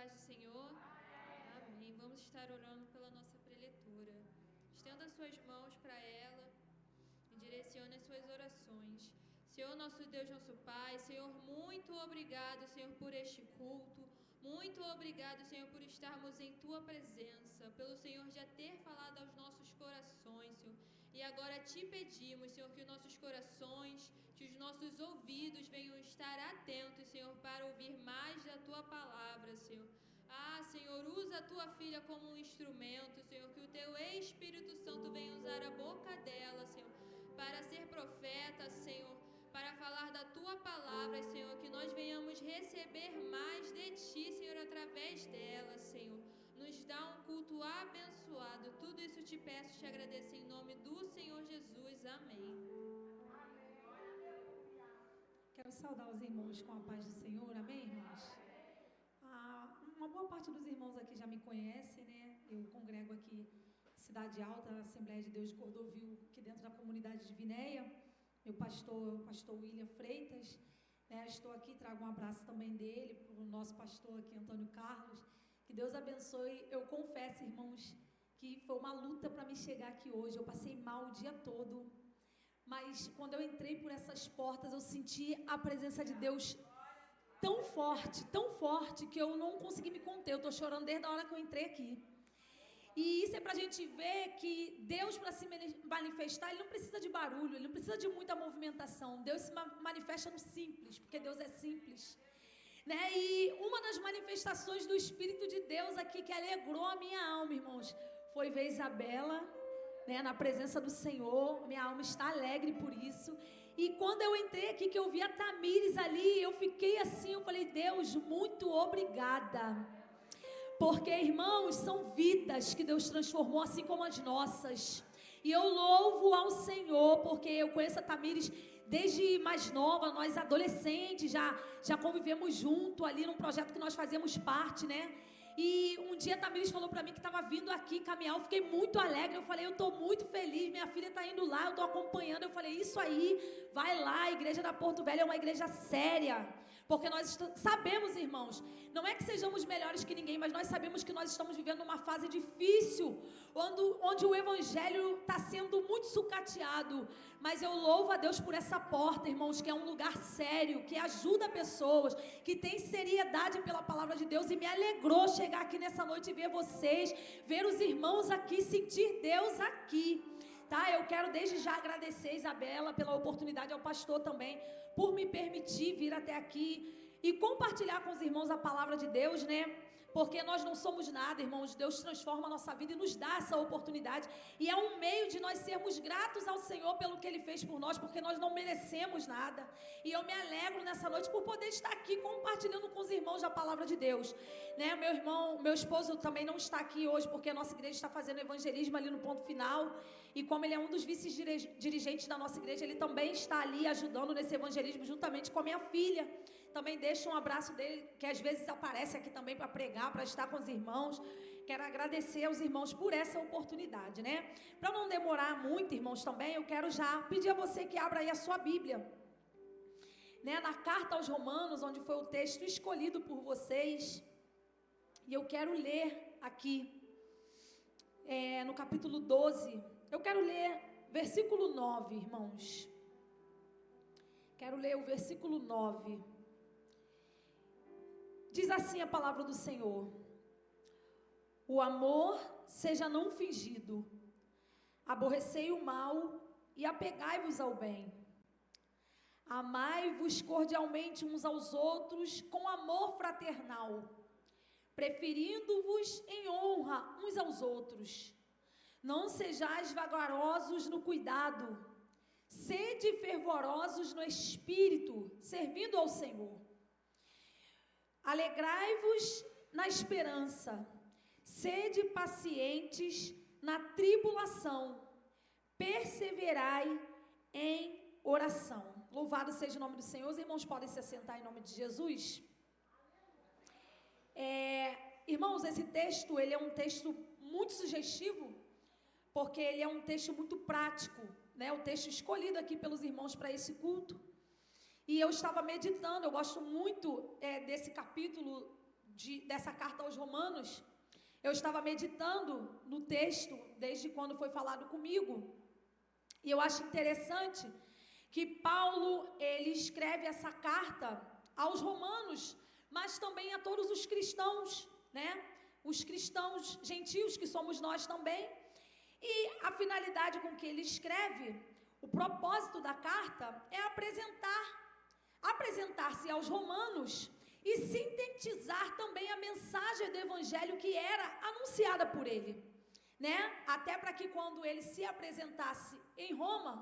paz do Senhor? Amém. Vamos estar orando pela nossa preletora. Estenda suas mãos para ela e direcione as suas orações. Senhor, nosso Deus, nosso Pai, Senhor, muito obrigado, Senhor, por este culto. Muito obrigado, Senhor, por estarmos em Tua presença, pelo Senhor já ter falado aos nossos corações, Senhor. E agora te pedimos, Senhor, que os nossos corações, que os nossos ouvidos venham estar atentos, Senhor, para ouvir mais da Tua palavra, Senhor. Senhor, usa a Tua filha como um instrumento, Senhor, que o Teu Espírito Santo venha usar a boca dela, Senhor, para ser profeta, Senhor, para falar da Tua palavra, Senhor, que nós venhamos receber mais de Ti, Senhor, através dela, Senhor. Nos dá um culto abençoado. Tudo isso te peço, te agradeço em nome do Senhor Jesus. Amém. Quero saudar os irmãos com a paz do Senhor. Amém, irmãos? Uma boa parte dos irmãos aqui já me conhece, né? Eu congrego aqui Cidade Alta, Assembleia de Deus de Cordovil, aqui dentro da comunidade de Vinéia. Meu pastor, o pastor William Freitas, né? Estou aqui, trago um abraço também dele, para o nosso pastor aqui, Antônio Carlos. Que Deus abençoe. Eu confesso, irmãos, que foi uma luta para me chegar aqui hoje. Eu passei mal o dia todo, mas quando eu entrei por essas portas, eu senti a presença de Deus tão forte, que eu não consegui me conter. Eu estou chorando desde a hora que eu entrei aqui. E isso é para a gente ver que Deus, para se manifestar, Ele não precisa de barulho, Ele não precisa de muita movimentação. Deus se manifesta no simples, porque Deus é simples, né? E uma das manifestações do Espírito de Deus aqui que alegrou a minha alma, irmãos, foi ver Isabela, né, na presença do Senhor. Minha alma está alegre por isso. E quando eu entrei aqui, que eu vi a Tamires ali, eu fiquei assim, eu falei, Deus, muito obrigada. Porque, irmãos, são vidas que Deus transformou, assim como as nossas. E eu louvo ao Senhor, porque eu conheço a Tamires desde mais nova, nós adolescentes, já convivemos junto ali num projeto que nós fazíamos parte, né? E um dia a Tamires falou para mim que estava vindo aqui caminhar. Eu fiquei muito alegre. Eu falei, eu estou muito feliz. Minha filha está indo lá, eu estou acompanhando. Eu falei, isso aí, vai lá. A igreja da Porto Velho é uma igreja séria. Porque nós sabemos, irmãos, não é que sejamos melhores que ninguém, mas nós sabemos que nós estamos vivendo uma fase difícil, onde o evangelho está sendo muito sucateado. Mas eu louvo a Deus por essa porta, irmãos, que é um lugar sério, que ajuda pessoas, que tem seriedade pela palavra de Deus. E me alegrou chegar aqui nessa noite e ver vocês, ver os irmãos aqui, sentir Deus aqui, tá? Eu quero desde já agradecer a Isabela pela oportunidade, ao pastor também, por me permitir vir até aqui e compartilhar com os irmãos a palavra de Deus, né? Porque nós não somos nada, irmãos. Deus transforma a nossa vida e nos dá essa oportunidade. E é um meio de nós sermos gratos ao Senhor pelo que Ele fez por nós, porque nós não merecemos nada. E eu me alegro nessa noite por poder estar aqui compartilhando com os irmãos a palavra de Deus, né? Meu esposo também não está aqui hoje, porque a nossa igreja está fazendo evangelismo ali no ponto final. E como ele é um dos vice-dirigentes da nossa igreja, ele também está ali ajudando nesse evangelismo juntamente com a minha filha. Também deixo um abraço dele, que às vezes aparece aqui também para pregar, para estar com os irmãos. Quero agradecer aos irmãos por essa oportunidade, né? Para não demorar muito, irmãos, também, eu quero já pedir a você que abra aí a sua Bíblia, né? Na carta aos Romanos, onde foi o texto escolhido por vocês. E eu quero ler aqui, no capítulo 12. Eu quero ler versículo 9, irmãos. Quero ler o versículo 9. Diz assim a palavra do Senhor: o amor seja não fingido, aborrecei o mal e apegai-vos ao bem. Amai-vos cordialmente uns aos outros com amor fraternal, preferindo-vos em honra uns aos outros. Não sejais vagarosos no cuidado, sede fervorosos no espírito, servindo ao Senhor. Alegrai-vos na esperança, sede pacientes na tribulação, perseverai em oração. Louvado seja o nome do Senhor. Os irmãos podem se assentar em nome de Jesus. Irmãos, esse texto, ele é um texto muito sugestivo, porque ele é um texto muito prático, né? O texto escolhido aqui pelos irmãos para esse culto. E eu estava meditando, eu gosto muito desse capítulo dessa carta aos Romanos, eu estava meditando no texto desde quando foi falado comigo, e eu acho interessante que Paulo, ele escreve essa carta aos romanos, mas também a todos os cristãos, né? Os cristãos gentios, que somos nós também. E a finalidade com que ele escreve, o propósito da carta é apresentar-se aos romanos e sintetizar também a mensagem do evangelho que era anunciada por ele, né? Até para que quando ele se apresentasse em Roma,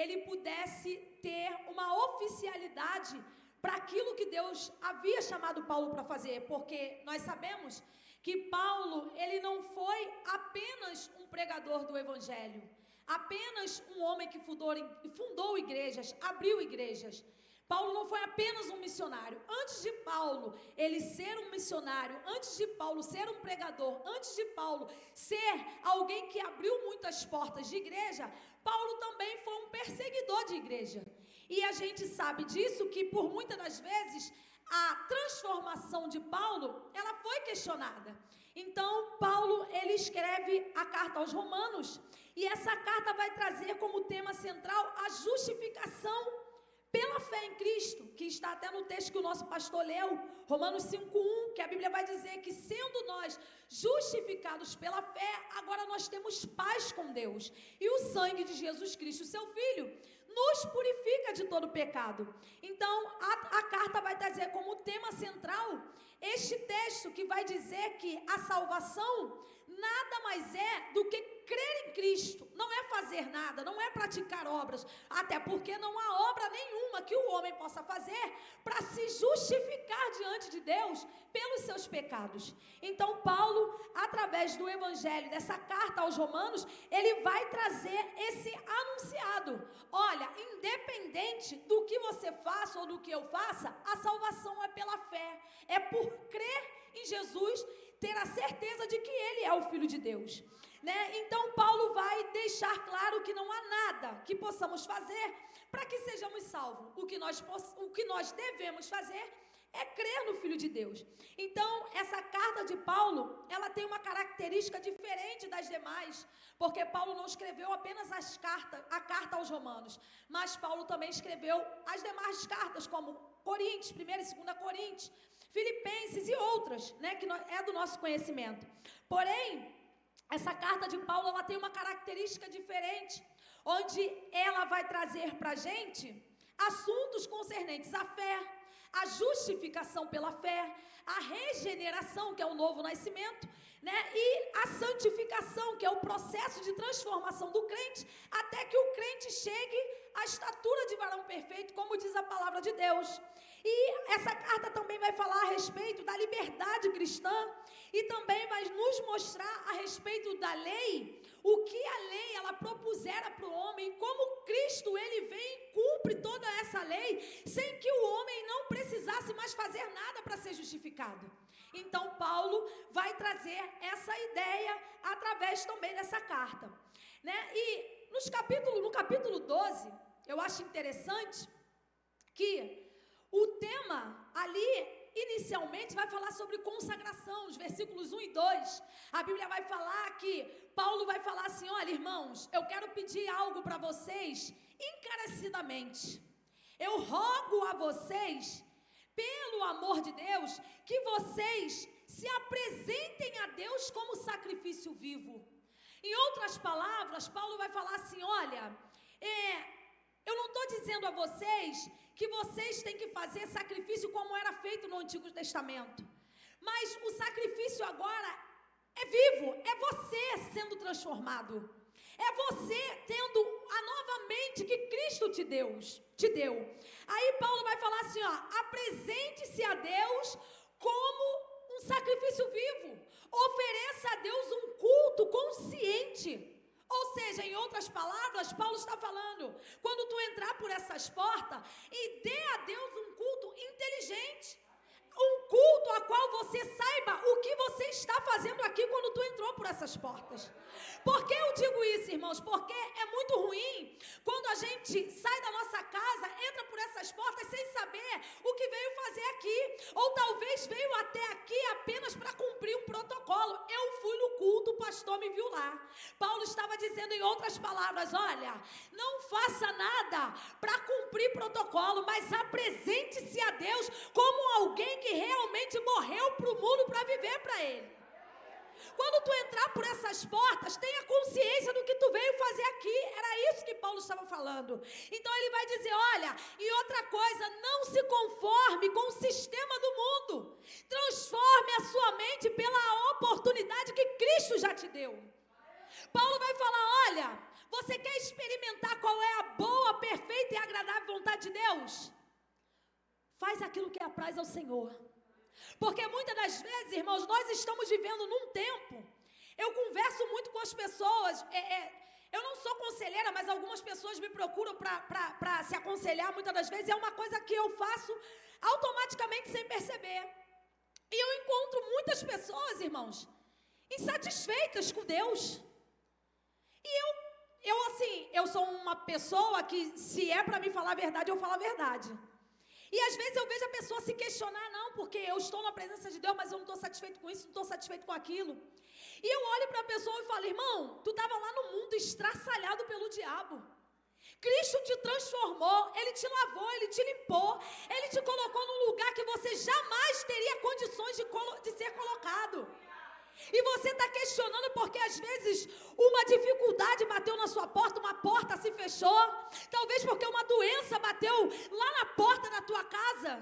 ele pudesse ter uma oficialidade para aquilo que Deus havia chamado Paulo para fazer, porque nós sabemos que Paulo, ele não foi apenas um pregador do evangelho, apenas um homem que fundou igrejas, abriu igrejas. Paulo não foi apenas um missionário. Antes de Paulo ele ser um missionário, antes de Paulo ser um pregador, antes de Paulo ser alguém que abriu muitas portas de igreja, Paulo também foi um perseguidor de igreja. E a gente sabe disso, que por muitas das vezes a transformação de Paulo, ela foi questionada. Então Paulo, ele escreve a carta aos Romanos, e essa carta vai trazer como tema central a justificação pela fé em Cristo, que está até no texto que o nosso pastor leu, Romanos 5:1, que a Bíblia vai dizer que sendo nós justificados pela fé, agora nós temos paz com Deus. E o sangue de Jesus Cristo, seu Filho, nos purifica de todo pecado. Então, a carta vai trazer como tema central este texto que vai dizer que a salvação nada mais é do que crer em Cristo. Não é fazer nada, não é praticar obras, até porque não há obra nenhuma que o homem possa fazer para se justificar diante de Deus pelos seus pecados. Então Paulo, através do evangelho, dessa carta aos Romanos, ele vai trazer esse anunciado. Olha, independente do que você faça ou do que eu faça, a salvação é pela fé, é por crer em Jesus, ter a certeza de que ele é o Filho de Deus, né? Então Paulo vai deixar claro que não há nada que possamos fazer para que sejamos salvos. O que nós devemos fazer é crer no Filho de Deus. Então essa carta de Paulo, ela tem uma característica diferente das demais, porque Paulo não escreveu apenas a carta aos Romanos, mas Paulo também escreveu as demais cartas, como Coríntios, 1 e 2 Coríntios, Filipenses e outras, né, que é do nosso conhecimento. Porém, essa carta de Paulo, ela tem uma característica diferente, onde ela vai trazer para a gente assuntos concernentes à fé, a justificação pela fé, a regeneração, que é o novo nascimento, né, e a santificação, que é o processo de transformação do crente, até que o crente chegue à estatura de varão perfeito, como diz a palavra de Deus. E essa carta também vai falar a respeito da liberdade cristã e também vai nos mostrar a respeito da lei, o que a lei ela propusera para o homem, como Cristo ele vem e cumpre toda essa lei, sem que o homem não precisasse mais fazer nada para ser justificado. Então Paulo vai trazer essa ideia através também dessa carta, né? E no capítulo 12, eu acho interessante que o tema ali, inicialmente, vai falar sobre consagração, os versículos 1 e 2. A Bíblia vai falar que Paulo vai falar assim: olha, irmãos, eu quero pedir algo para vocês encarecidamente. Eu rogo a vocês, pelo amor de Deus, que vocês se apresentem a Deus como sacrifício vivo. Em outras palavras, Paulo vai falar assim: olha, eu não estou dizendo a vocês que vocês têm que fazer sacrifício como era feito no Antigo Testamento. Mas o sacrifício agora é vivo, é você sendo transformado. É você tendo a nova mente que Cristo te deu. Aí Paulo vai falar assim, ó: apresente-se a Deus como um sacrifício vivo. Ofereça a Deus um culto consciente. Ou seja, em outras palavras, Paulo está falando, quando tu entrar por essas portas, e dê a Deus um culto inteligente, um culto a qual você saiba o que você está fazendo aqui quando tu entrou por essas portas. Por que eu digo isso, irmãos? Porque é muito ruim quando a gente sai da nossa casa, entra por essas portas sem saber o que veio fazer aqui? Ou talvez veio até aqui apenas para cumprir um protocolo. Eu fui no culto, o pastor me viu lá. Paulo estava dizendo em outras palavras, olha, não faça nada para cumprir protocolo, mas apresente-se a Deus como alguém que realmente morreu para o mundo para viver para Ele. Quando tu entrar por essas portas, tenha consciência do que tu veio fazer aqui. Era isso que Paulo estava falando. Então ele vai dizer, olha, e outra coisa, não se conforme com o sistema do mundo. Transforme a sua mente pela oportunidade que Cristo já te deu. Paulo vai falar, olha, você quer experimentar qual é a boa, perfeita e agradável vontade de Deus? Faz aquilo que apraz ao Senhor. Porque muitas das vezes, irmãos, nós estamos vivendo num tempo, eu converso muito com as pessoas, eu não sou conselheira, mas algumas pessoas me procuram para se aconselhar muitas das vezes, é uma coisa que eu faço automaticamente sem perceber. E eu encontro muitas pessoas, irmãos, insatisfeitas com Deus. E eu sou uma pessoa que, se é para me falar a verdade, eu falo a verdade. E às vezes eu vejo a pessoa se questionar, não, porque eu estou na presença de Deus, mas eu não estou satisfeito com isso, não estou satisfeito com aquilo. E eu olho para a pessoa e falo, irmão, tu estava lá no mundo estraçalhado pelo diabo. Cristo te transformou, Ele te lavou, Ele te limpou, Ele te colocou num lugar que você jamais teria condições de ser colocado. E você está questionando porque às vezes uma dificuldade bateu na sua porta, uma porta se fechou, talvez porque uma doença bateu lá na porta da tua casa.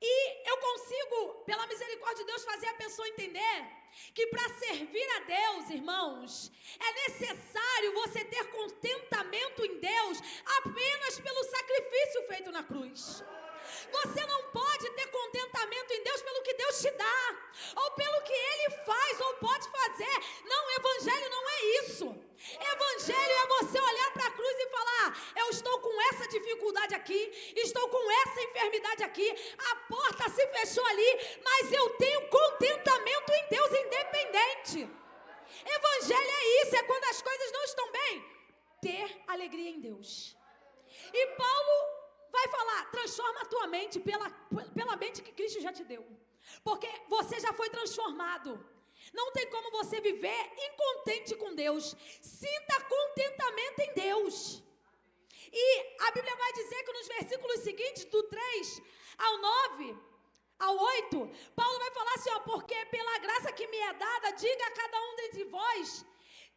E eu consigo, pela misericórdia de Deus, fazer a pessoa entender que para servir a Deus, irmãos, é necessário você ter contentamento em Deus apenas pelo sacrifício feito na cruz. Você não pode ter contentamento em Deus pelo que Deus te dá, ou pelo que Ele faz, ou pode fazer. Não, evangelho não é isso. Evangelho é você olhar para a cruz e falar, eu estou com essa dificuldade aqui, estou com essa enfermidade aqui, a porta se fechou ali, mas eu tenho contentamento em Deus independente. Evangelho é isso, é quando as coisas não estão bem, ter alegria em Deus. E Paulo vai falar, transforma a tua mente pela mente que Cristo já te deu. Porque você já foi transformado. Não tem como você viver incontente com Deus. Sinta contentamento em Deus. E a Bíblia vai dizer que nos versículos seguintes, do 3 ao 9, ao 8, Paulo vai falar assim, ó, porque pela graça que me é dada, diga a cada um dentre vós,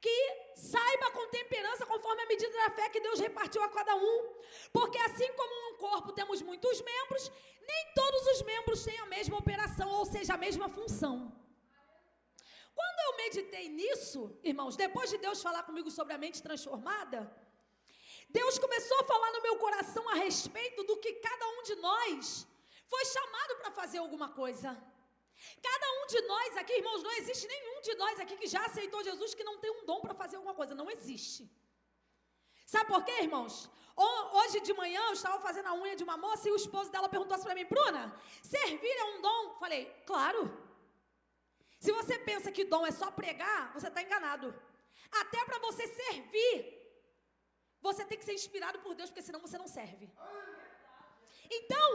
que saiba com temperança conforme a medida da fé que Deus repartiu a cada um. Porque assim como um corpo temos muitos membros, nem todos os membros têm a mesma operação, ou seja, a mesma função. Quando eu meditei nisso, irmãos, depois de Deus falar comigo sobre a mente transformada, Deus começou a falar no meu coração a respeito do que cada um de nós foi chamado para fazer alguma coisa. Cada um de nós aqui, irmãos, não existe nenhum de nós aqui que já aceitou Jesus que não tem um dom para fazer alguma coisa, não existe. Sabe por quê, irmãos? Hoje de manhã eu estava fazendo a unha de uma moça e o esposo dela perguntou assim para mim, Bruna, servir é um dom? Falei, claro. Se você pensa que dom é só pregar, você está enganado. Até para você servir, você tem que ser inspirado por Deus, porque senão você não serve. Então,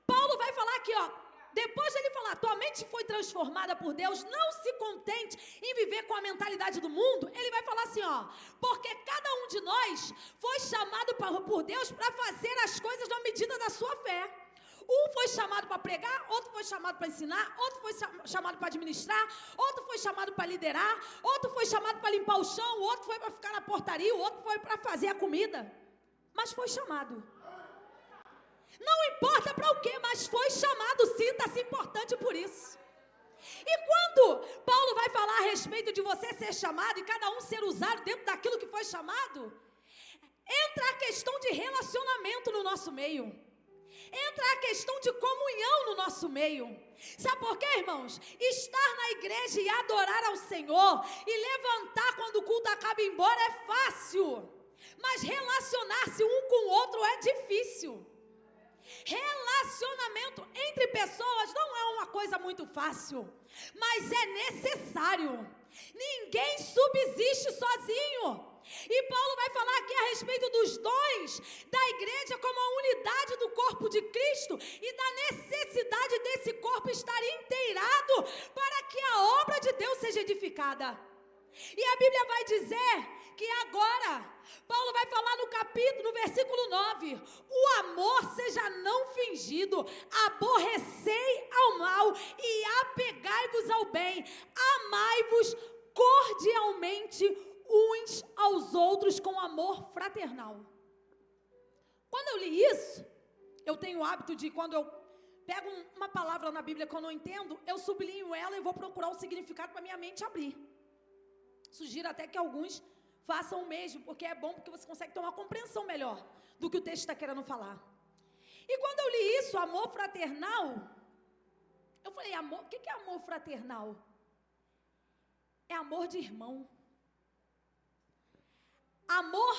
Paulo vai falar aqui, ó, depois de ele falar, tua mente foi transformada por Deus, não se contente em viver com a mentalidade do mundo, ele vai falar assim, ó, porque cada um de nós foi chamado por Deus para fazer as coisas na medida da sua fé. Um foi chamado para pregar, outro foi chamado para ensinar, outro foi chamado para administrar, outro foi chamado para liderar, outro foi chamado para limpar o chão, outro foi para ficar na portaria, o outro foi para fazer a comida, mas foi chamado. Não importa para o que, mas foi chamado, sinta-se importante por isso. E quando Paulo vai falar a respeito de você ser chamado e cada um ser usado dentro daquilo que foi chamado, entra a questão de relacionamento no nosso meio. Entra a questão de comunhão no nosso meio. Sabe por quê, irmãos? Estar na igreja e adorar ao Senhor e levantar quando o culto acaba e ir embora é fácil. Mas relacionar-se um com o outro é difícil. Relacionamento entre pessoas não é uma coisa muito fácil, mas é necessário. Ninguém subsiste sozinho. E Paulo vai falar aqui a respeito dos dons da igreja como a unidade do corpo de Cristo e da necessidade desse corpo estar inteirado para que a obra de Deus seja edificada. E a Bíblia vai dizer que agora, Paulo vai falar no versículo 9, o amor seja não fingido, aborrecei ao mal e apegai-vos ao bem, amai-vos cordialmente uns aos outros com amor fraternal. Quando eu li isso, eu tenho o hábito de, quando eu pego uma palavra na Bíblia que eu não entendo, eu sublinho ela e vou procurar o significado para minha mente abrir. Sugiro até que alguns façam o mesmo, porque é bom, porque você consegue ter uma compreensão melhor do que o texto está querendo falar. E quando eu li isso, amor fraternal, eu falei, amor, o que é amor fraternal? É amor de irmão. Amor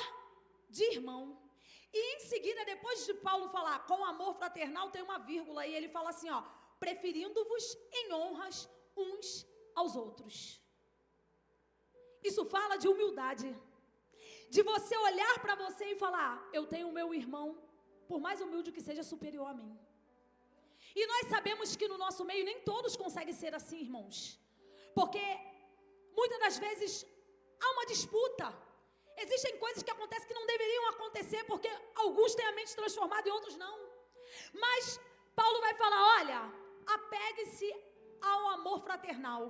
de irmão. E em seguida, depois de Paulo falar com amor fraternal, tem uma vírgula e ele fala assim, ó, preferindo-vos em honras uns aos outros. Isso fala de humildade, de você olhar para você e falar, eu tenho o meu irmão, por mais humilde que seja, superior a mim. E nós sabemos que no nosso meio nem todos conseguem ser assim, irmãos, porque muitas das vezes há uma disputa. Existem coisas que acontecem que não deveriam acontecer, porque alguns têm a mente transformada e outros não. Mas Paulo vai falar, olha, apegue-se ao amor fraternal.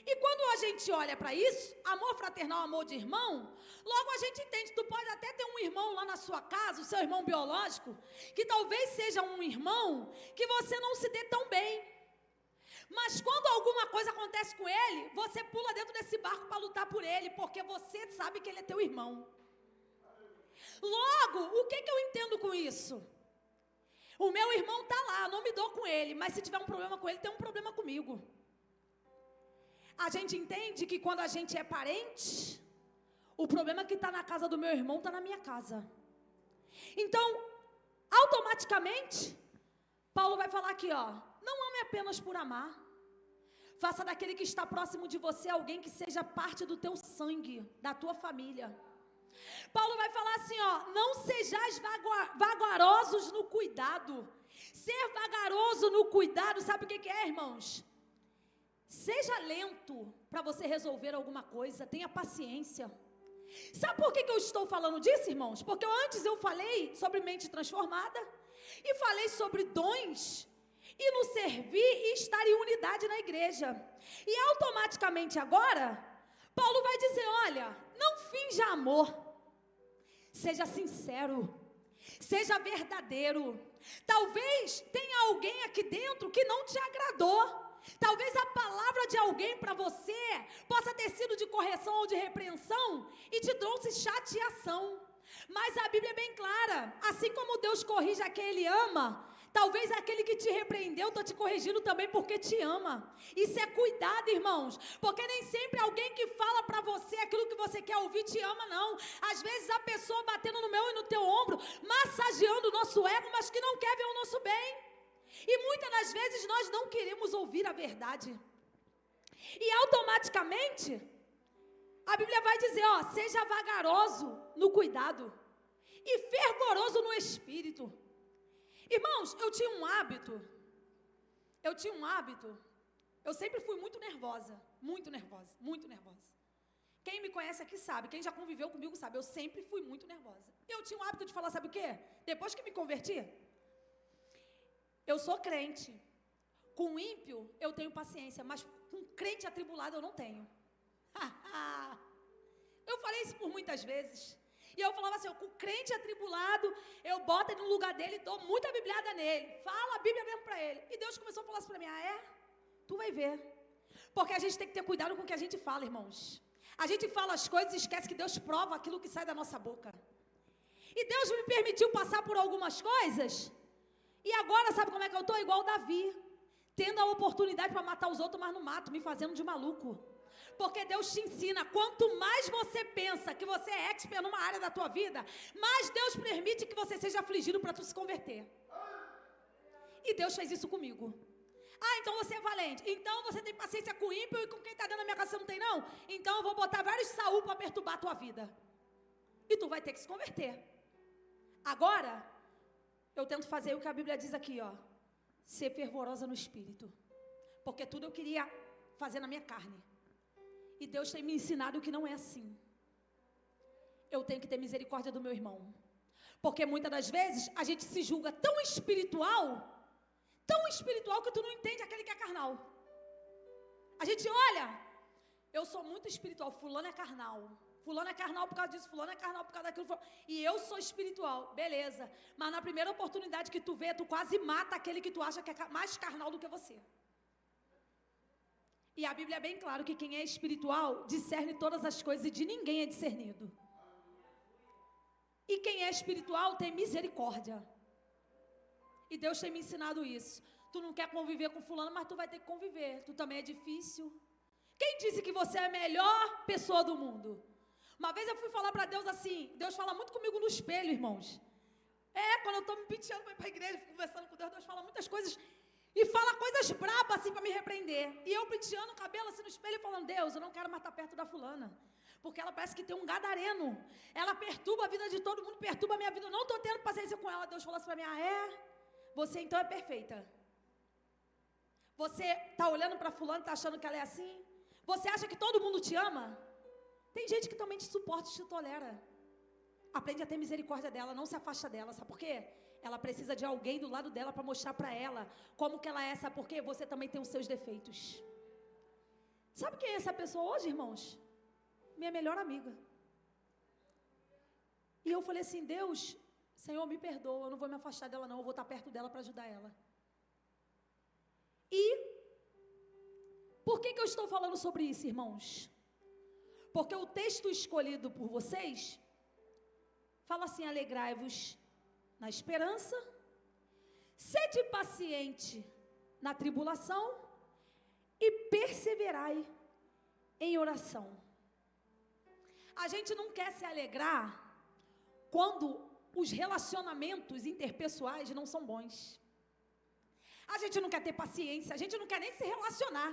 E quando a gente olha para isso, amor fraternal, amor de irmão, logo a gente entende, tu pode até ter um irmão lá na sua casa, o seu irmão biológico, que talvez seja um irmão que você não se dê tão bem. Mas quando alguma coisa acontece com ele, você pula dentro desse barco para lutar por ele, porque você sabe que ele é teu irmão. Logo, o que eu entendo com isso? O meu irmão está lá, não me dou com ele, mas se tiver um problema com ele, tem um problema comigo. A gente entende que quando a gente é parente, o problema que está na casa do meu irmão está na minha casa. Então, automaticamente, Paulo vai falar aqui, ó, não ame apenas por amar. Faça daquele que está próximo de você alguém que seja parte do teu sangue, da tua família. Paulo vai falar assim, ó, não sejais vagarosos no cuidado. Ser vagaroso no cuidado, sabe o que é, irmãos? Seja lento para você resolver alguma coisa, tenha paciência. Sabe por que eu estou falando disso, irmãos? Porque antes eu falei sobre mente transformada e falei sobre dons e no servir e estar em unidade na igreja. E automaticamente agora, Paulo vai dizer, olha, não finja amor, seja sincero, seja verdadeiro. Talvez tenha alguém aqui dentro que não te agradou. Talvez a palavra de alguém para você possa ter sido de correção ou de repreensão e te trouxe chateação. Mas a Bíblia é bem clara, assim como Deus corrige a quem Ele ama, talvez aquele que te repreendeu está te corrigindo também porque te ama. Isso é cuidado, irmãos, porque nem sempre alguém que fala para você aquilo que você quer ouvir te ama, não. Às vezes a pessoa batendo no meu e no teu ombro, massageando o nosso ego, mas que não quer ver o nosso bem. E muitas das vezes nós não queremos ouvir a verdade. E automaticamente, a Bíblia vai dizer, ó, seja vagaroso no cuidado e fervoroso no espírito. Irmãos, eu tinha um hábito, eu sempre fui muito nervosa. Quem me conhece aqui sabe, quem já conviveu comigo sabe, eu sempre fui muito nervosa. Eu tinha um hábito de falar, sabe o quê? Depois que me converti, eu sou crente. Com ímpio eu tenho paciência, mas com crente atribulado eu não tenho. Eu falei isso por muitas vezes. E eu falava assim, com crente atribulado, eu boto ele no lugar dele e dou muita bibliada nele. Fala a Bíblia mesmo para ele. E Deus começou a falar assim para mim, Tu vai ver. Porque a gente tem que ter cuidado com o que a gente fala, irmãos. A gente fala as coisas e esquece que Deus prova aquilo que sai da nossa boca. E Deus me permitiu passar por algumas coisas. E agora, sabe como é que eu estou? Igual Davi, tendo a oportunidade para matar os outros, mas não mato, me fazendo de maluco. Porque Deus te ensina, quanto mais você pensa que você é expert numa área da tua vida, mais Deus permite que você seja afligido para tu se converter. E Deus fez isso comigo. Ah, então você é valente. Então você tem paciência com o ímpio e com quem está dentro da minha casa você não tem, não? Então eu vou botar vários Saul para perturbar a tua vida. E tu vai ter que se converter. Agora, eu tento fazer o que a Bíblia diz aqui, ó. Ser fervorosa no espírito. Porque tudo eu queria fazer na minha carne. E Deus tem me ensinado que não é assim. Eu tenho que ter misericórdia do meu irmão. Porque muitas das vezes a gente se julga tão espiritual que tu não entende aquele que é carnal. A gente olha, eu sou muito espiritual, fulano é carnal. Fulano é carnal por causa disso, fulano é carnal por causa daquilo. E eu sou espiritual, beleza. Mas na primeira oportunidade que tu vê, tu quase mata aquele que tu acha que é mais carnal do que você. E a Bíblia é bem claro que quem é espiritual discerne todas as coisas e de ninguém é discernido. E quem é espiritual tem misericórdia. E Deus tem me ensinado isso. Tu não quer conviver com fulano, mas tu vai ter que conviver. Tu também é difícil. Quem disse que você é a melhor pessoa do mundo? Uma vez eu fui falar para Deus assim, Deus fala muito comigo no espelho, irmãos. Quando eu estou me penteando para ir para a igreja, conversando com Deus, Deus fala muitas coisas. E fala coisas brabas assim para me repreender. E eu penteando o cabelo assim no espelho e falando, Deus, eu não quero mais estar perto da fulana. Porque ela parece que tem um gadareno. Ela perturba a vida de todo mundo, perturba a minha vida. Eu não estou tendo paciência com ela. Deus falou assim para mim, você então é perfeita. Você está olhando para fulano e está achando que ela é assim? Você acha que todo mundo te ama? Tem gente que também te suporta e te tolera. Aprende a ter misericórdia dela, não se afasta dela. Sabe por quê? Ela precisa de alguém do lado dela para mostrar para ela como que ela é. Sabe por quê? Você também tem os seus defeitos. Sabe quem é essa pessoa hoje, irmãos? Minha melhor amiga. E eu falei assim, Deus, Senhor, me perdoa, eu não vou me afastar dela não, eu vou estar perto dela para ajudar ela. E por que eu estou falando sobre isso, irmãos? Porque o texto escolhido por vocês fala assim, alegrai-vos na esperança, sede paciente na tribulação e perseverai em oração. A gente não quer se alegrar quando os relacionamentos interpessoais não são bons. A gente não quer ter paciência, a gente não quer nem se relacionar.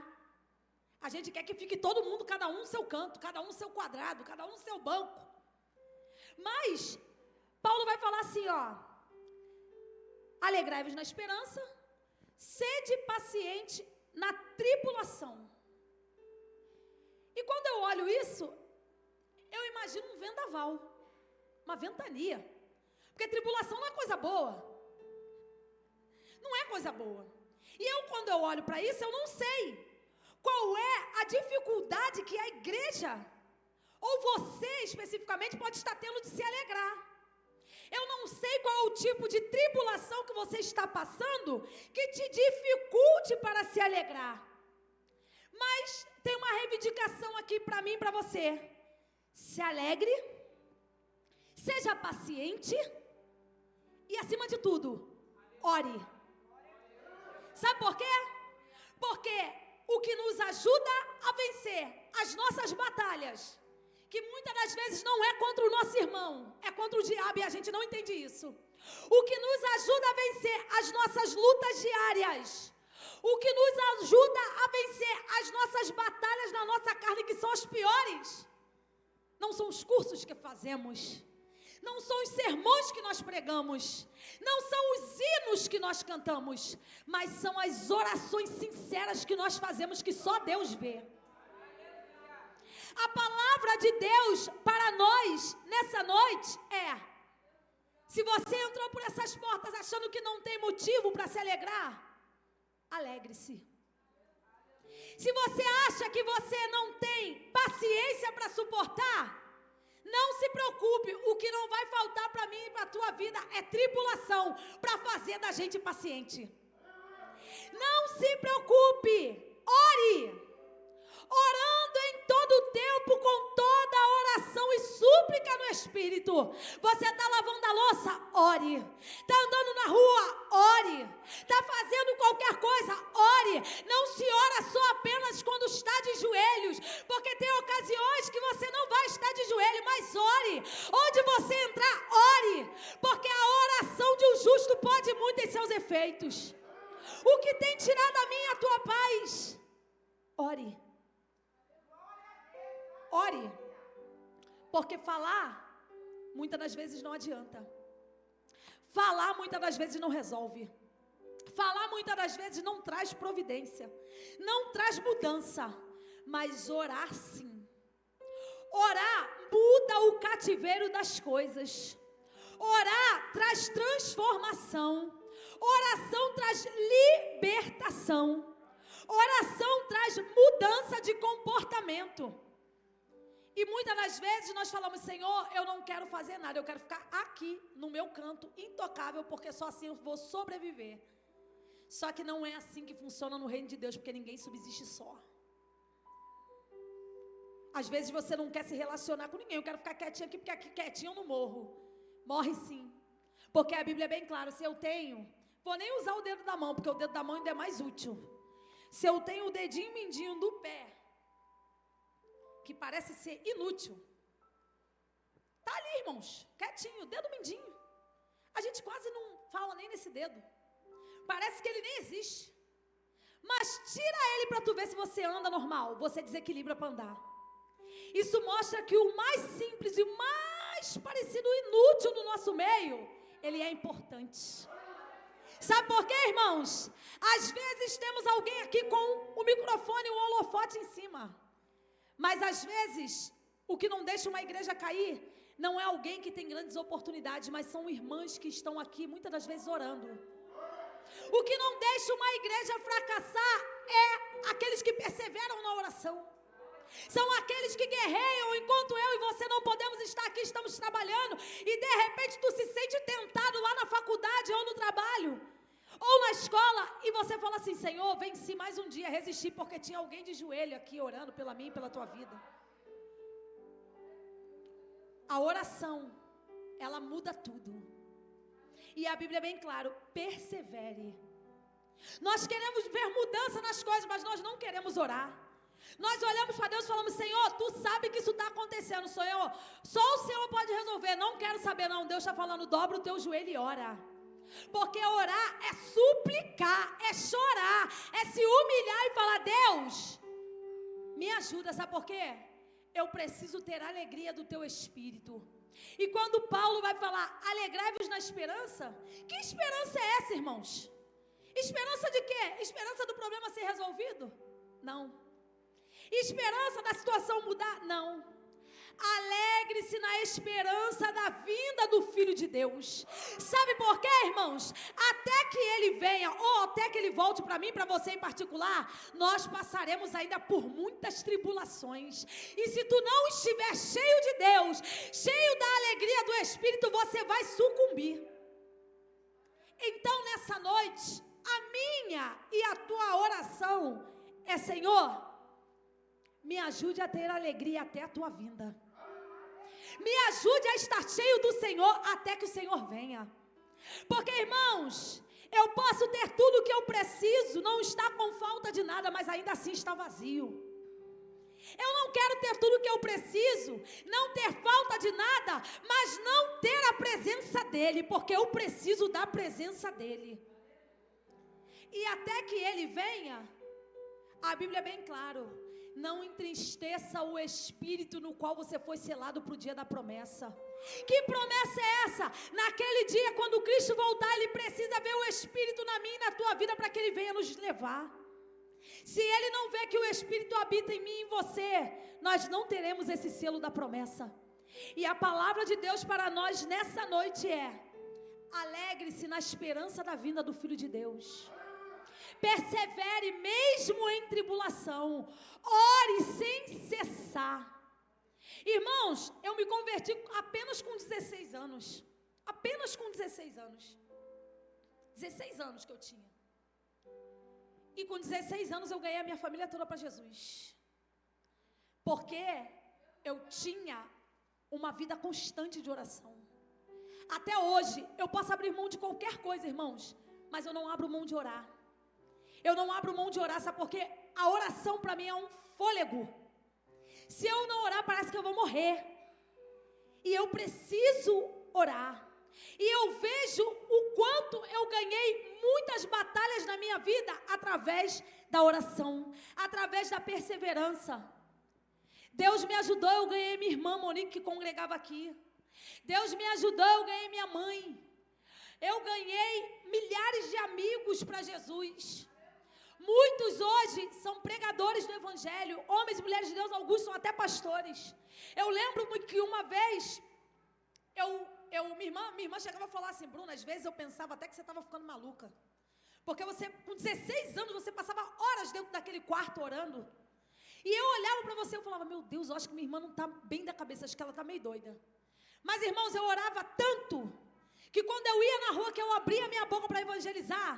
A gente quer que fique todo mundo, cada um no seu canto, cada um no seu quadrado, cada um no seu banco. Mas Paulo vai falar assim, ó, alegrai-vos na esperança, sede paciente na tribulação. E quando eu olho isso, eu imagino um vendaval, uma ventania. Porque tribulação não é coisa boa. Não é coisa boa. E eu, quando eu olho para isso, eu não sei qual é a dificuldade que a igreja, ou você especificamente, pode estar tendo de se alegrar. Eu não sei qual é o tipo de tribulação que você está passando que te dificulte para se alegrar. Mas tem uma reivindicação aqui para mim e para você. Se alegre, seja paciente e, acima de tudo, ore. Sabe por quê? Porque o que nos ajuda a vencer as nossas batalhas, que muitas das vezes não é contra o nosso irmão, é contra o diabo e a gente não entende isso. O que nos ajuda a vencer as nossas lutas diárias, o que nos ajuda a vencer as nossas batalhas na nossa carne, que são as piores, não são os cursos que fazemos, não são os sermões que nós pregamos, não são os hinos que nós cantamos, mas são as orações sinceras que nós fazemos, que só Deus vê. A palavra de Deus para nós nessa noite é: se você entrou por essas portas achando que não tem motivo para se alegrar, alegre-se. Se você acha que você não tem paciência para suportar, não se preocupe, o que não vai faltar para mim e para a tua vida é tribulação para fazer da gente paciente. Não se preocupe, ore. Orando em todo o tempo, com toda a oração e súplica no Espírito. Você está lavando a louça? Ore. Está andando na rua? Ore. Está fazendo qualquer coisa? Ore. Não se ora só apenas quando está de joelhos, porque tem ocasiões que você não vai estar de joelho, mas ore. Onde você entrar, ore, porque a oração de um justo pode muito em seus efeitos. O que tem tirado a minha e a tua ore. Ore. Porque falar, muitas das vezes não adianta. Falar, muitas das vezes não resolve. Falar, muitas das vezes não traz providência. Não traz mudança. Mas orar, sim. Orar muda o cativeiro das coisas. Orar traz transformação. Oração traz libertação. Oração traz mudança de comportamento. E muitas das vezes nós falamos: Senhor, eu não quero fazer nada, eu quero ficar aqui no meu canto, intocável, porque só assim eu vou sobreviver. Só que não é assim que funciona no reino de Deus, porque ninguém subsiste só. Às vezes você não quer se relacionar com ninguém. Eu quero ficar quietinho aqui, porque aqui quietinho eu não morro. Morre sim. Porque a Bíblia é bem clara: se eu tenho, vou nem usar o dedo da mão, porque o dedo da mão ainda é mais útil. Se eu tenho o dedinho mindinho do pé, que parece ser inútil, tá ali, irmãos, quietinho, dedo mindinho. A gente quase não fala nem nesse dedo. Parece que ele nem existe. Mas tira ele para tu ver se você anda normal. Você desequilibra para andar. Isso mostra que o mais simples e o mais parecido inútil do nosso meio, ele é importante. Sabe por quê, irmãos? Às vezes temos alguém aqui com o microfone e o holofote em cima. Mas às vezes, o que não deixa uma igreja cair, não é alguém que tem grandes oportunidades, mas são irmãs que estão aqui, muitas das vezes, orando. O que não deixa uma igreja fracassar é aqueles que perseveram na oração. São aqueles que guerreiam enquanto eu e você não podemos estar aqui, estamos trabalhando, e de repente tu se sente tentado lá na faculdade ou no trabalho, ou na escola, e você fala assim: Senhor, venci mais um dia, resisti, porque tinha alguém de joelho aqui orando pela mim e pela tua vida. A oração, ela muda tudo. E a Bíblia é bem claro: persevere. Nós queremos ver mudança nas coisas, mas nós não queremos orar. Nós olhamos para Deus e falamos: Senhor, tu sabe que isso está acontecendo, Senhor, só o Senhor pode resolver, não quero saber não. Deus está falando: dobra o teu joelho e ora. Porque orar é suplicar, é chorar, é se humilhar e falar: Deus, me ajuda, sabe por quê? Eu preciso ter a alegria do teu Espírito. E quando Paulo vai falar: alegrai-vos na esperança, que esperança é essa, irmãos? Esperança de quê? Esperança do problema ser resolvido? Não. Esperança da situação mudar? Não. Alegre-se na esperança da vinda do Filho de Deus. Sabe por quê, irmãos? Até que ele venha, ou até que ele volte para mim, para você em particular, nós passaremos ainda por muitas tribulações. E se tu não estiver cheio de Deus, cheio da alegria do Espírito, você vai sucumbir. Então, nessa noite, a minha e a tua oração é: Senhor, me ajude a ter alegria até a tua vinda. Me ajude a estar cheio do Senhor até que o Senhor venha. Porque, irmãos, eu posso ter tudo o que eu preciso, não estar com falta de nada, mas ainda assim está vazio. Eu não quero ter tudo o que eu preciso, não ter falta de nada, mas não ter a presença dEle, porque eu preciso da presença dEle. E até que Ele venha, a Bíblia é bem claro: não entristeça o Espírito no qual você foi selado para o dia da promessa. Que promessa é essa? Naquele dia, quando Cristo voltar, Ele precisa ver o Espírito na minha e na tua vida para que Ele venha nos levar. Se Ele não vê que o Espírito habita em mim e em você, nós não teremos esse selo da promessa. E a palavra de Deus para nós nessa noite é: alegre-se na esperança da vinda do Filho de Deus. Persevere mesmo em tribulação. Ore sem cessar. Irmãos, eu me converti apenas com 16 anos. Apenas com 16 anos. 16 anos que eu tinha. E com 16 anos eu ganhei a minha família toda para Jesus. Porque eu tinha uma vida constante de oração. Até hoje, eu posso abrir mão de qualquer coisa, irmãos, mas eu não abro mão de orar. Eu não abro mão de orar, sabe por quê? A oração para mim é um fôlego. Se eu não orar, parece que eu vou morrer. E eu preciso orar. E eu vejo o quanto eu ganhei muitas batalhas na minha vida através da oração, através da perseverança. Deus me ajudou, eu ganhei minha irmã Monique, que congregava aqui. Deus me ajudou, eu ganhei minha mãe. Eu ganhei milhares de amigos para Jesus. Muitos hoje são pregadores do Evangelho, homens e mulheres de Deus, alguns são até pastores. Eu lembro que uma vez, minha irmã chegava a falar assim: Bruna, às vezes eu pensava até que você estava ficando maluca. Porque você, com 16 anos, você passava horas dentro daquele quarto orando. E eu olhava para você e falava: meu Deus, eu acho que minha irmã não está bem da cabeça, acho que ela está meio doida. Mas, irmãos, eu orava tanto, que quando eu ia na rua, que eu abria minha boca para evangelizar,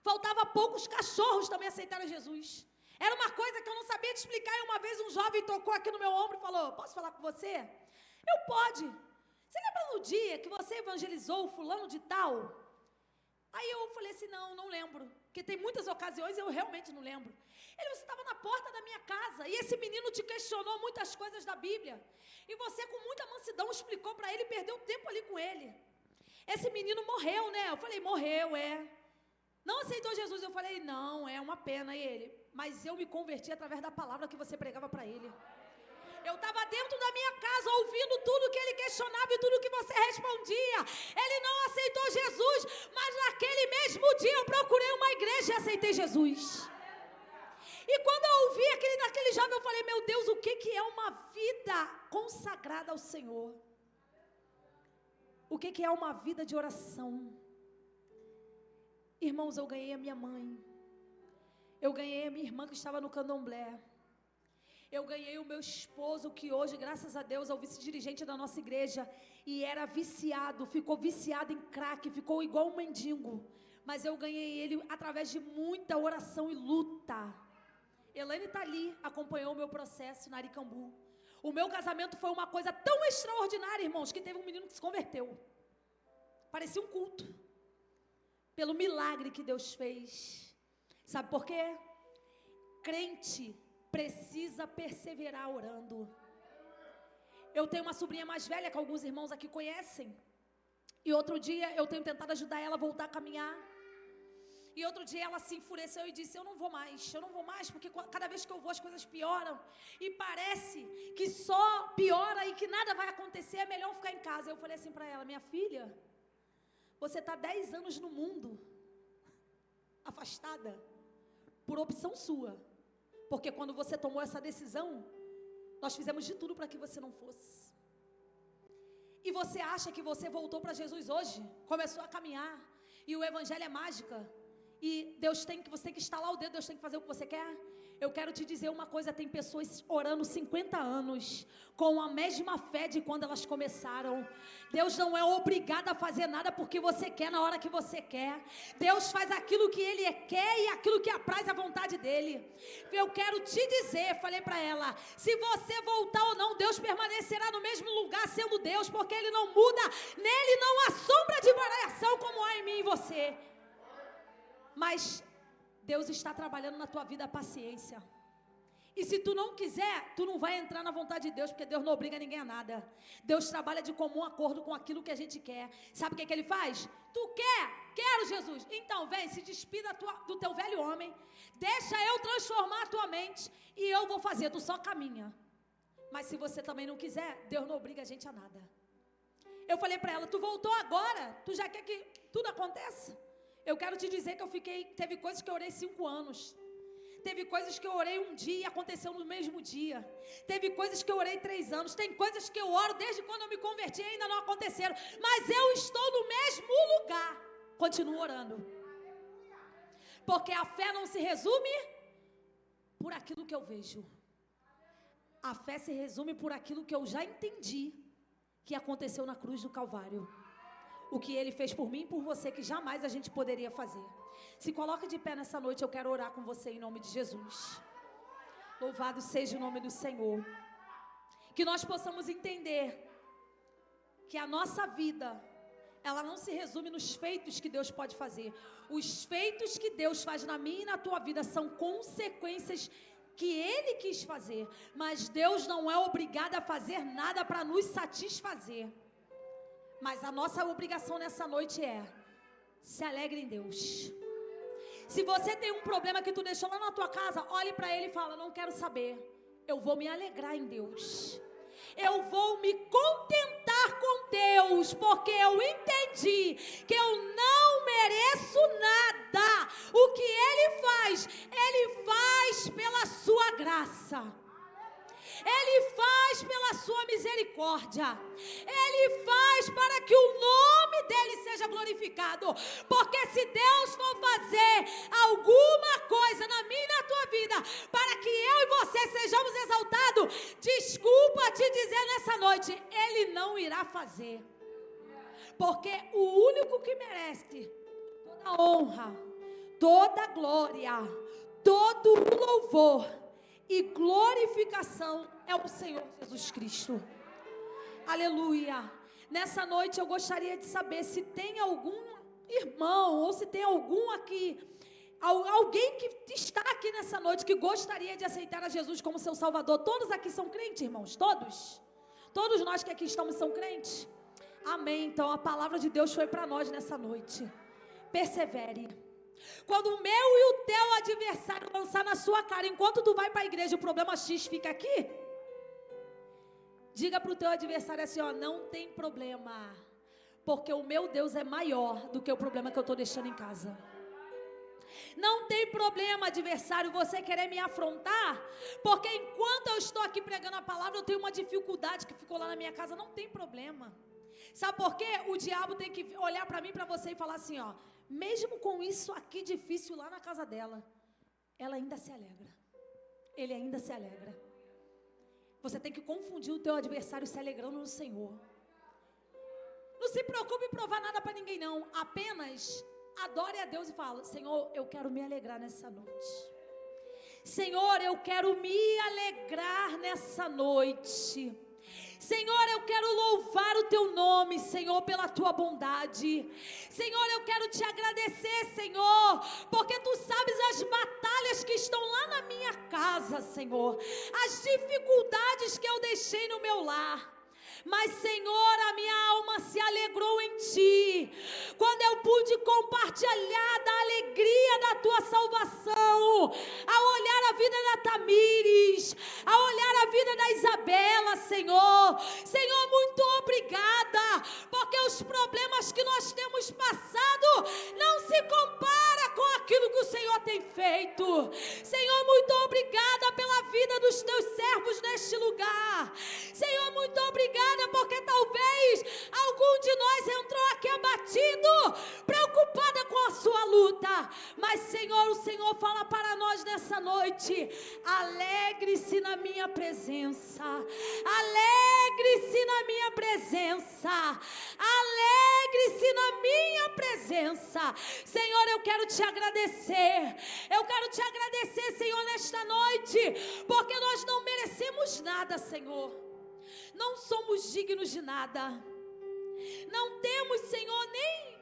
faltava poucos cachorros também aceitarem Jesus. Era uma coisa que eu não sabia te explicar. E uma vez um jovem tocou aqui no meu ombro e falou: posso falar com você? Eu: pode. Você lembra no dia que você evangelizou o fulano de tal? Aí eu falei assim: não lembro, porque tem muitas ocasiões e eu realmente não lembro. Ele: você estava na porta da minha casa e esse menino te questionou muitas coisas da Bíblia, e você com muita mansidão explicou para ele e perdeu tempo ali com ele. Esse menino morreu, né? Eu falei: morreu, é. Não aceitou Jesus? Eu falei: não, é uma pena. E ele: mas eu me converti através da palavra que você pregava para ele. Eu estava dentro da minha casa ouvindo tudo que ele questionava e tudo que você respondia. Ele não aceitou Jesus, mas naquele mesmo dia eu procurei uma igreja e aceitei Jesus. E quando eu ouvi daquele jovem, eu falei: meu Deus, o que é uma vida consagrada ao Senhor? O que é uma vida de oração? Irmãos, eu ganhei a minha mãe. Eu ganhei a minha irmã que estava no candomblé. Eu ganhei o meu esposo, que hoje, graças a Deus, é o vice-dirigente da nossa igreja. E era viciado, ficou viciado em crack, ficou igual um mendigo. Mas eu ganhei ele através de muita oração e luta. Elaine está ali, acompanhou o meu processo na Aricambu. O meu casamento foi uma coisa tão extraordinária, irmãos, que teve um menino que se converteu. Parecia um culto. Pelo milagre que Deus fez. Sabe por quê? Crente precisa perseverar orando. Eu tenho uma sobrinha mais velha que alguns irmãos aqui conhecem. E outro dia eu tenho tentado ajudar ela a voltar a caminhar. E outro dia ela se enfureceu e disse: eu não vou mais, porque cada vez que eu vou as coisas pioram. E parece que só piora e que nada vai acontecer, é melhor ficar em casa. Eu falei assim para ela: minha filha, você está 10 anos no mundo, afastada, por opção sua. Porque quando você tomou essa decisão, nós fizemos de tudo para que você não fosse. E você acha que você voltou para Jesus hoje? Começou a caminhar. E o evangelho é mágica. E você tem que estalar o dedo, Deus tem que fazer o que você quer. Eu quero te dizer uma coisa: tem pessoas orando 50 anos com a mesma fé de quando elas começaram. Deus não é obrigado a fazer nada porque você quer na hora que você quer. Deus faz aquilo que Ele quer e aquilo que apraz a vontade dEle. Eu quero te dizer, falei para ela: se você voltar ou não, Deus permanecerá no mesmo lugar sendo Deus, porque Ele não muda, nele não há sombra de variação como há em mim e você. Mas Deus está trabalhando na tua vida a paciência. E se tu não quiser, tu não vai entrar na vontade de Deus, porque Deus não obriga ninguém a nada. Deus trabalha de comum acordo com aquilo que a gente quer. Sabe o que Ele faz? Tu quer? Quero, Jesus. Então vem, se despida do teu velho homem. Deixa eu transformar a tua mente e eu vou fazer, tu só caminha. Mas se você também não quiser, Deus não obriga a gente a nada. Eu falei para ela: tu voltou agora? Tu já quer que tudo aconteça? Eu quero te dizer que teve coisas que eu orei 5 anos. Teve coisas que eu orei um dia e aconteceu no mesmo dia. Teve coisas que eu orei 3 anos. Tem coisas que eu oro desde quando eu me converti e ainda não aconteceram. Mas eu estou no mesmo lugar. Continuo orando. Porque a fé não se resume por aquilo que eu vejo. A fé se resume por aquilo que eu já entendi que aconteceu na cruz do Calvário. O que Ele fez por mim e por você, que jamais a gente poderia fazer. Se coloca de pé nessa noite, eu quero orar com você em nome de Jesus. Louvado seja o nome do Senhor. Que nós possamos entender que a nossa vida, ela não se resume nos feitos que Deus pode fazer. Os feitos que Deus faz na minha e na tua vida são consequências que Ele quis fazer. Mas Deus não é obrigado a fazer nada para nos satisfazer. Mas a nossa obrigação nessa noite é: se alegre em Deus. Se você tem um problema que tu deixou lá na tua casa, olhe para ele e fala: não quero saber, eu vou me alegrar em Deus, eu vou me contentar com Deus, porque eu entendi que eu não mereço nada. O que Ele faz pela sua graça, Ele faz pela sua misericórdia, Ele faz para que o nome dEle seja glorificado, porque se Deus for fazer alguma coisa na minha e na tua vida, para que eu e você sejamos exaltados, desculpa te dizer nessa noite, Ele não irá fazer, porque o único que merece toda honra, toda glória, todo o louvor e glorificação é o Senhor Jesus Cristo. Aleluia. Nessa noite eu gostaria de saber se tem algum irmão ou se tem algum aqui, alguém que está aqui nessa noite que gostaria de aceitar a Jesus como seu Salvador. Todos aqui são crentes, irmãos? Todos nós que aqui estamos são crentes? Amém. Então a palavra de Deus foi para nós nessa noite. Persevere. Quando o meu e o teu adversário lançar na sua cara, enquanto tu vai para a igreja, o problema X fica aqui, diga para o teu adversário assim, ó: não tem problema, porque o meu Deus é maior do que o problema que eu estou deixando em casa. Não tem problema, adversário, você querer me afrontar, porque enquanto eu estou aqui pregando a palavra, eu tenho uma dificuldade que ficou lá na minha casa. Não tem problema. Sabe por quê? O diabo tem que olhar para mim, para você e falar assim, ó: mesmo com isso aqui difícil lá na casa dela, ela ainda se alegra, ele ainda se alegra. Você tem que confundir o teu adversário se alegrando no Senhor. Não se preocupe em provar nada para ninguém não, apenas adore a Deus e fala: Senhor, eu quero me alegrar nessa noite. Senhor, eu quero me alegrar nessa noite. Senhor, eu quero louvar o teu nome, Senhor, pela tua bondade. Senhor, eu quero te agradecer, Senhor, porque tu sabes as batalhas que estão lá na minha casa, Senhor, as dificuldades que eu deixei no meu lar. Mas, Senhor, a minha alma se alegrou em Ti, quando eu pude compartilhar da alegria da Tua salvação, ao olhar a vida da Tamires, ao olhar a vida da Isabela, Senhor. Senhor, muito obrigada, porque os problemas que nós temos passado não se compara com aquilo que o Senhor tem feito. Senhor, muito obrigada pela vida dos Teus servos neste lugar. Senhor, muito obrigada, porque talvez algum de nós entrou aqui abatido, preocupada com a sua luta, mas Senhor, o Senhor fala para nós nessa noite: alegre-se na minha presença, alegre-se na minha presença, alegre-se na minha presença. Senhor, eu quero te agradecer, Senhor, nesta noite, porque nós não merecemos nada, Senhor. Não somos dignos de nada. Não temos, Senhor, nem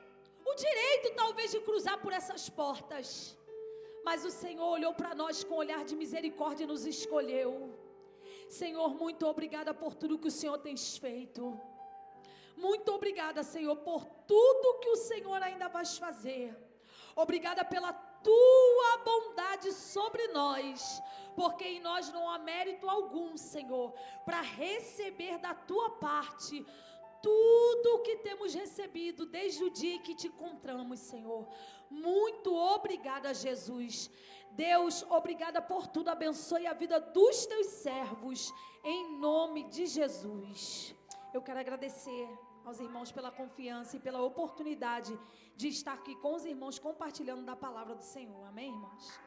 o direito, talvez, de cruzar por essas portas. Mas o Senhor olhou para nós com um olhar de misericórdia e nos escolheu. Senhor, muito obrigada por tudo que o Senhor tem feito. Muito obrigada, Senhor, por tudo que o Senhor ainda vai fazer. Obrigada pela Tua bondade sobre nós, porque em nós não há mérito algum, Senhor, para receber da Tua parte tudo o que temos recebido desde o dia que Te encontramos, Senhor. Muito obrigada, Jesus. Deus, obrigada por tudo. Abençoe a vida dos Teus servos, em nome de Jesus. Eu quero agradecer aos irmãos pela confiança e pela oportunidade de estar aqui com os irmãos compartilhando da palavra do Senhor. Amém, irmãos?